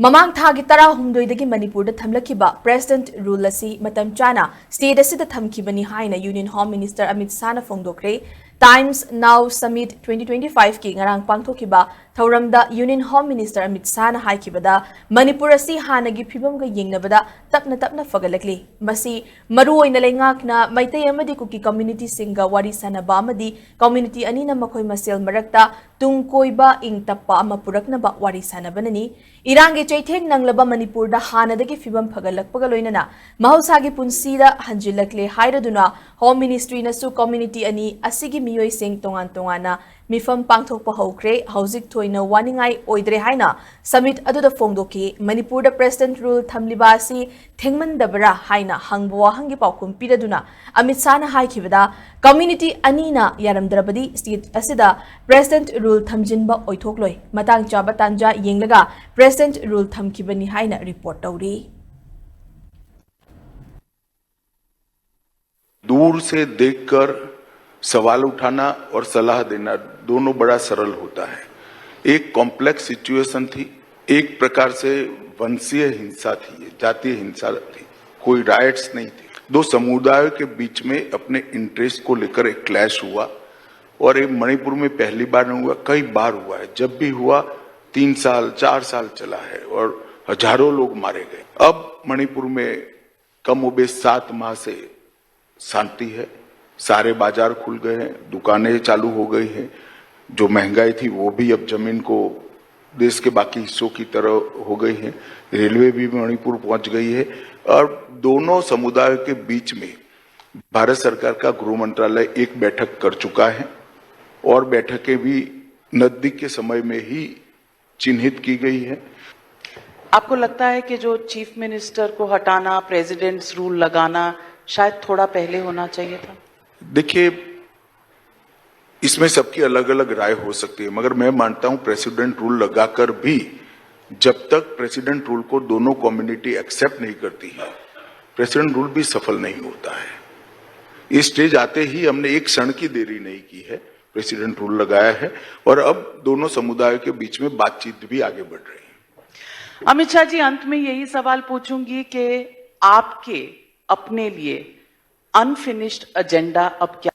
ममांग थागी तरा हुमदोइदगी मणिपुर थमलखिबा प्रेसिडेंट रूल असी मतम चाना स्टेट असिदा थमखिबनी हाइना यूनियन होम मिनिस्टर अमित शाहना फोंदोखरे। टाइम्स नाउ समिट 2025 की ngarang pangthokiba thauramda union home minister Amit Shah na haikibada Manipur asi hanagi phibamga yengnabada tapna fagalakli masi maru oina leingakna maitai amadi kuki community singa wari sanaba amadi community anina makhoi masel marakta tungkoiba ing tappa ama puraknaba wari sanabanani irangi chaitheng nanglaba Manipur da hanadagi phibam fagalakpaga loinana mahosagi punsida hanjilakle hairaduna home ministry nasu community ani asigi miyoi sing tongan tongana mifam pangthokpa hokre hauzik thoina waningai oidre haina summit aduda fongdoki Manipur da president rule thamliba asi thengmandabra haina hangbo hangi paukum piraduna Amit Shah na haikibada community anina yaramdrabadi state asida president rule thamjinba oithokloi matang chaba tanja yenglaga president rule thamkibani haina report tawri। दूर से देखकर सवाल उठाना और सलाह देना दोनों बड़ा सरल होता है। एक कॉम्प्लेक्स सिचुएशन थी, एक प्रकार से वंशीय हिंसा थी, जातीय हिंसा थी, कोई राइट्स नहीं थे। दो समुदायों के बीच में अपने इंटरेस्ट को लेकर एक क्लैश हुआ और ये मणिपुर में पहली बार नहीं हुआ, कई बार हुआ है। जब भी हुआ 3 साल 4 साल चला है और हजारों लोग मारे गए। अब मणिपुर में कमोबेश 7 माह से शांति है, सारे बाजार खुल गए हैं, दुकानें चालू हो गई हैं, जो महंगाई थी वो भी अब जमीन को देश के बाकी हिस्सों की तरह हो गई है, रेलवे भी मणिपुर पहुंच गई है और दोनों समुदायों के बीच में भारत सरकार का गृह मंत्रालय एक बैठक कर चुका है और बैठकें भी नजदीक के समय में ही चिन्हित की गई है। आपको लगता है कि जो चीफ मिनिस्टर को हटाना, प्रेसिडेंट्स रूल लगाना शायद थोड़ा पहले होना चाहिए था? देखिए, इसमें सबकी अलग अलग राय हो सकती है, मगर मैं मानता हूं प्रेसिडेंट रूल लगाकर भी जब तक प्रेसिडेंट रूल को दोनों कम्युनिटी एक्सेप्ट नहीं करती है, प्रेसिडेंट रूल भी सफल नहीं होता है। इस स्टेज आते ही हमने एक क्षण की देरी नहीं की है, प्रेसिडेंट रूल लगाया है और अब दोनों समुदायों के बीच में बातचीत भी आगे बढ़ रही है। अमित शाह जी, अंत में यही सवाल पूछूंगी कि आपके अपने लिए अनफिनिश्ड एजेंडा अब क्या